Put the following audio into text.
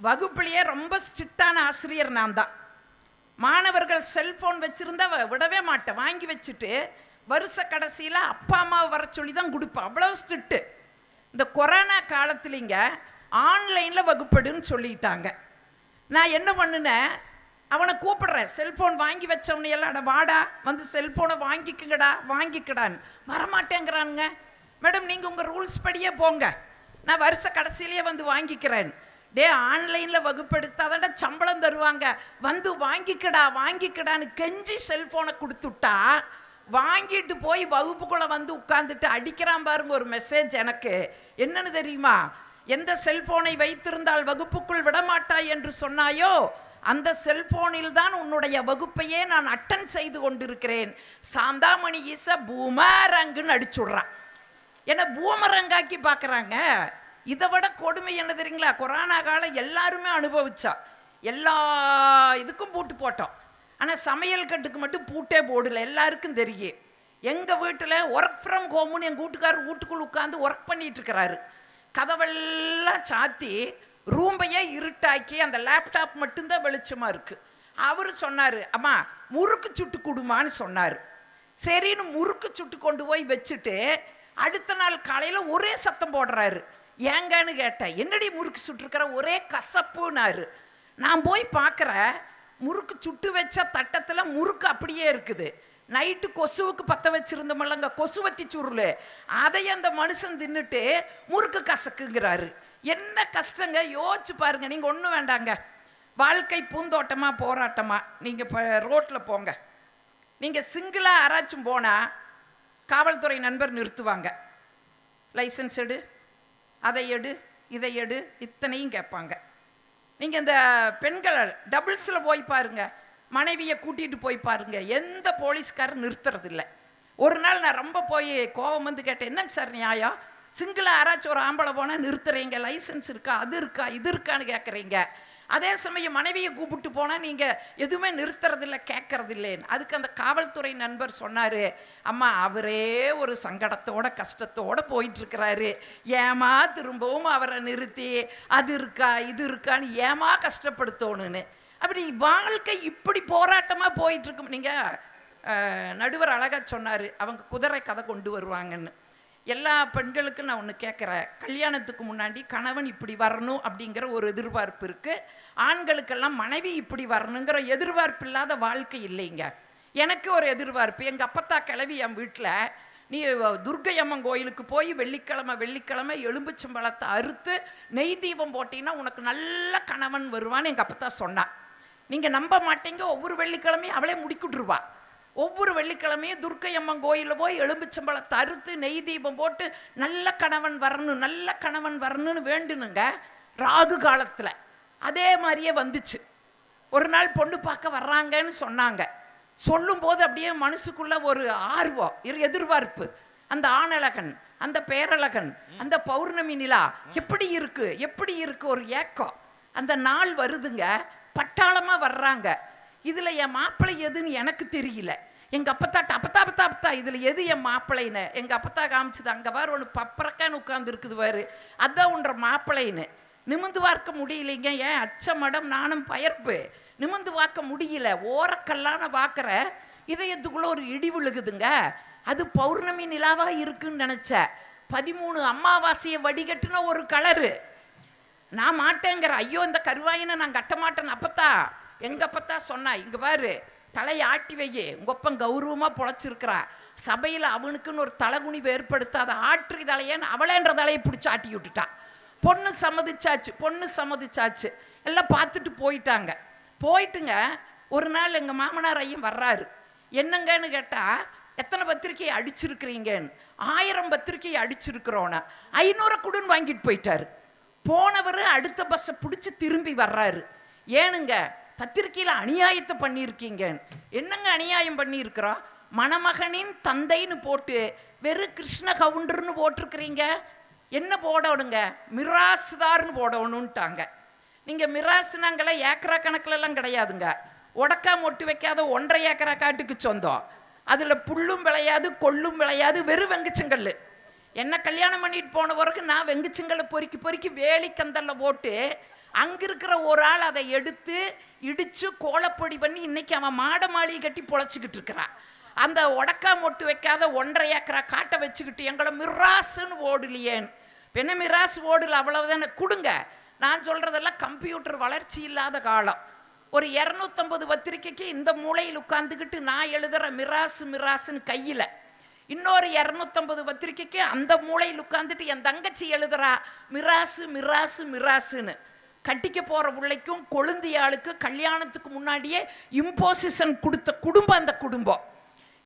வகுப்புலேயே ரொம்ப ஸ்ட்ரிக்டான ஆசிரியர் நான் தான். மாணவர்கள் செல்ஃபோன் வச்சுருந்தா விடவே மாட்டேன், வாங்கி வச்சுட்டு வருஷ கடைசியில் அப்பா அம்மாவை வர சொல்லி தான் கொடுப்பேன். அவ்வளோ ஸ்ட்ரிக்ட்டு. இந்த கொரோனா காலத்துலிங்க ஆன்லைனில் வகுப்படுன்னு சொல்லிட்டாங்க. நான் என்ன பண்ணுனேன், அவனை கூப்பிடுறேன், செல்ஃபோன் வாங்கி வச்சவனையெல்லாம், அட வாடா வந்து செல்ஃபோனை வாங்கிக்குங்கடா வாங்கிக்கடான்னு. வரமாட்டேங்கிறானுங்க. மேடம் நீங்கள் உங்கள் ரூல்ஸ் படியே போங்க, நான் வருஷ கடைசியிலேயே வந்து வாங்கிக்கிறேன். டே ஆன்லைனில் வகுப்பெடுத்தாதான்டா சம்பளம் தருவாங்க, வந்து வாங்கிக்கடா வாங்கிக்கடான்னு கெஞ்சி செல்ஃபோனை கொடுத்துட்டா வாங்கிட்டு போய் வகுப்புக்குள்ளே வந்து உட்காந்துட்டு அடிக்கிறான் பாருங்க ஒரு மெசேஜ். எனக்கு என்னன்னு தெரியுமா, எந்த செல்ஃபோனை வைத்திருந்தால் வகுப்புக்குள் விடமாட்டாய் என்று சொன்னாயோ அந்த செல்போனில் தான் உன்னுடைய வகுப்பையே நான் அட்டன் செய்து கொண்டிருக்கிறேன். சாந்தாமணி ஈச பூமரங்குன்னு அடிச்சுடுறான். என்ன பூமரங்காக்கி பார்க்குறாங்க. இதை விட கொடுமை என்ன தெரியுங்களா, கொரோனா காலம் எல்லாருமே அனுபவிச்சா. எல்லா இதுக்கும் பூட்டு போட்டோம், ஆனால் சமையல் கட்டுக்கு மட்டும் பூட்டே போடல. எல்லாருக்கும் தெரியும். எங்கள் வீட்டில் ஒர்க் ஃப்ரம் ஹோம்னு எங்கள் வீட்டுக்காரர் வீட்டுக்குள் உட்காந்து ஒர்க் பண்ணிட்டு இருக்கிறாரு. கதவெல்லாம் சாத்தி ரூம்பையே இருட்டாக்கி அந்த லேப்டாப் மட்டும்தான் வெளிச்சமாக இருக்குது. அவர் சொன்னார், அம்மா முறுக்கு சுட்டு கொடுமான்னு சொன்னார். சரின்னு முறுக்கு சுட்டு கொண்டு போய் வச்சுட்டு அடுத்த நாள் காலையில் ஒரே சத்தம் போடுறாரு. ஏங்கன்னு கேட்டேன், என்னடி முறுக்கு சுட்டுருக்கிற, ஒரே கசப்புனாரு. நான் போய் பார்க்குறேன், முறுக்கு சுட்டு வச்ச தட்டத்தில் முறுக்கு அப்படியே இருக்குது. நைட்டு கொசுவுக்கு பற்ற வச்சுருந்தோமில்லங்க கொசுவத்தி சுருள், அதை அந்த மனுஷன் தின்னுட்டு முறுக்கு கசக்குங்கிறாரு. என்ன கஷ்டங்க யோசிச்சு பாருங்க. நீங்கள் ஒன்றும் வேண்டாங்க, வாழ்க்கை பூந்தோட்டமா போராட்டமா. நீங்கள் இப்போ ரோட்டில் போங்க, நீங்கள் சிங்கிளாக யாராச்சும் போனால் காவல்துறை நண்பர் நிறுத்துவாங்க. லைசன்ஸ் எடு, அதை எடு, இதை எடு, இத்தனையும் கேட்பாங்க. நீங்கள் இந்த பெண்கள் டபுள்ஸில் போய் பாருங்க, மனைவியை கூட்டிகிட்டு போய் பாருங்க, எந்த போலீஸ்காரர் நிறுத்துறதில்ல. ஒரு நாள் நான் ரொம்ப போய் கோபம் வந்து கேட்டேன், என்னங்க சார் நியாயம், சிங்கிளாக யாராச்சும் ஒரு ஆம்பளை போனால் நிறுத்துறீங்க, லைசன்ஸ் இருக்கா, அது இருக்கா, இது இருக்கான்னு கேட்குறீங்க. அதே சமயம் மனைவியை கூப்பிட்டு போனால் நீங்கள் எதுவுமே நிறுத்துறதில்ல, கேட்கறதில்லேன்னு. அதுக்கு அந்த காவல்துறை நண்பர் சொன்னார், அம்மா அவரே ஒரு சங்கடத்தோட கஷ்டத்தோடு போயிட்டுருக்கிறாரு, ஏமா திரும்பவும் அவரை நிறுத்தி அது இருக்கா இது இருக்கான்னு ஏமா கஷ்டப்படுத்தணுன்னு. அப்படி வாழ்க்கை இப்படி போராட்டமாக போயிட்டுருக்கும். நீங்கள் நடுவர் அழகாக சொன்னார், அவங்க குதிரை கதை கொண்டு வருவாங்கன்னு. எல்லா பெண்களுக்கும் நான் ஒன்று கேட்குறேன், கல்யாணத்துக்கு முன்னாடி கணவன் இப்படி வரணும் அப்படிங்கிற ஒரு எதிர்பார்ப்பு இருக்குது. ஆண்களுக்கெல்லாம் மனைவி இப்படி வரணுங்கிற எதிர்பார்ப்பு இல்லாத வாழ்க்கை இல்லைங்க. எனக்கு ஒரு எதிர்பார்ப்பு. எங்கள் அப்பத்தா கிளவி என் வீட்டில், நீ துர்க்கை அம்மன் கோயிலுக்கு போய் வெள்ளிக்கிழமை எலும்புச்சம்பழத்தை அறுத்து நெய் தீபம் போட்டிங்கன்னா உனக்கு நல்ல கணவன் வருவான்னு எங்கள் அப்பத்தா சொன்னான். நீங்கள் நம்ப மாட்டீங்க, ஒவ்வொரு வெள்ளிக்கிழமையும் அவளே முடிக்கிட்டுருவா. ஒவ்வொரு வெள்ளிக்கிழமையும் துர்க்கை அம்மன் கோயிலில் போய் எலும்புச்சம்பழத்தை அறுத்து நெய் தீபம் போட்டு நல்ல கணவன் வரணும் நல்ல கணவன் வரணும்னு வேண்டுனுங்க. ராகு காலத்தில் அதே மாதிரியே வந்துச்சு. ஒரு நாள் பொண்ணு பார்க்க வர்றாங்கன்னு சொன்னாங்க. சொல்லும்போது அப்படியே மனசுக்குள்ள ஒரு ஆர்வம், எதிர்பார்ப்பு. அந்த ஆணழகன், அந்த பேரழகன், அந்த பௌர்ணமி நிலா எப்படி இருக்கு ஒரு ஏக்கம். அந்த நாள் வருதுங்க, பட்டாளமாக வர்றாங்க. இதில் என் மாப்பிள்ளை எதுன்னு எனக்கு தெரியல. எங்கள் அப்பத்தா இதில் எது என் மாப்பிள்ளைன்னு எங்கள் அப்பத்தா காமிச்சுது. அங்கே வேறு ஒன்று பப்பரக்கான்னு உட்காந்து இருக்குது வேறு, அதான் ஒன்ற மாப்பிள்ளைன்னு. நிமிந்து பார்க்க முடியலைங்க. ஏன் அச்ச மடம் நானும் பயர்ப்பு, நிமிந்து பார்க்க முடியல. ஓரக்கல்லான பார்க்குற இதயத்துக்குள்ளே ஒரு இடி விழுகுதுங்க. அது பௌர்ணமி நிலாவாக இருக்குன்னு நினச்ச. 13 அமாவாசையை வடிகட்டுன ஒரு கலரு. நான் மாட்டேங்கிற, ஐயோ இந்த கருவாயினை நான் கட்ட மாட்டேன்னு அப்பத்தா எங்க அப்பத்தா சொன்னா, இங்க பாரு தலையை ஆட்டி வையே, உங்கப்பன் கௌரவமாக பொழைச்சிருக்கிறா, சபையில் அவனுக்குன்னு ஒரு தலைகுனிவு ஏற்படுத்தாத ஆற்றி தலையேன்னு அவளேன்ற தலையை பிடிச்சி ஆட்டி விட்டுட்டா. பொண்ணு சம்மதிச்சாச்சு எல்லாம் பார்த்துட்டு போயிட்டுங்க. ஒரு நாள் எங்கள் மாமனார் ஐயன் வர்றாரு. என்னங்கன்னு கேட்டால், எத்தனை பத்திரிக்கையை அடிச்சிருக்கிறீங்கன்னு. 1000 பத்திரிக்கையை அடிச்சிருக்கிறோன்னா 500 குடுன்னு வாங்கிட்டு போயிட்டாரு. போனவர் அடுத்த பஸ்ஸை பிடிச்சி திரும்பி வர்றாரு. ஏனுங்க பத்திரிக்கையில் அநியாயத்தை பண்ணியிருக்கீங்க. என்னங்க அநியாயம் பண்ணியிருக்கிறோம், மணமகனின் தந்தைன்னு போட்டு வெறும் கிருஷ்ண கவுண்டர்னு போட்டிருக்கிறீங்க. என்ன போடணுங்க, மிராசுதார்னு போடணுன்ட்டாங்க. நீங்கள் மிராசுனாங்களாம் ஏக்கரா கணக்கிலலாம் கிடையாதுங்க. உடக்கா மொட்டு வைக்காத 1.5 ஏக்கரா காட்டுக்கு சொந்தம். அதில் புல்லும் விளையாது கொள்ளும் விளையாது, வெறும் வெங்கச்சங்கல். என்ன கல்யாணம் பண்ணிட்டு போன பிறகு நான் வெங்கச்சங்கல்லை பொறுக்கி வேலி கந்தல்ல போட்டு அங்கே இருக்கிற ஒரு ஆள் அதை எடுத்து இடித்து கோலப்பொடி பண்ணி இன்னைக்கு அவன் மாட மாளிகை கட்டி பொழைச்சிக்கிட்டு இருக்கிறான். அந்த உடக்கா மொட்டு வைக்காத 1.5 ஏக்கரா காட்டை வச்சுக்கிட்டு எங்களை மிராசுன்னு ஓடலையேன்னு. என்ன மிராசு ஓடல, அவ்வளவுதானே. கொடுங்க. நான் சொல்கிறதெல்லாம் கம்ப்யூட்டர் வளர்ச்சி இல்லாத காலம். ஒரு 250 பத்திரிக்கைக்கு இந்த மூலையில் உட்காந்துக்கிட்டு நான் எழுதுகிற மிராசு மிராசுன்னு கையில், இன்னொரு 250 பத்திரிக்கைக்கு அந்த மூலையில் உட்காந்துட்டு என் தங்கச்சி எழுதுறா மிராசு மிராசு மிராசுன்னு. கட்டிக்க போகிற பிள்ளைக்கும் கொழுந்தியாளுக்கு கல்யாணத்துக்கு முன்னாடியே இம்போசிஷன் கொடுத்த குடும்பம் அந்த குடும்பம்.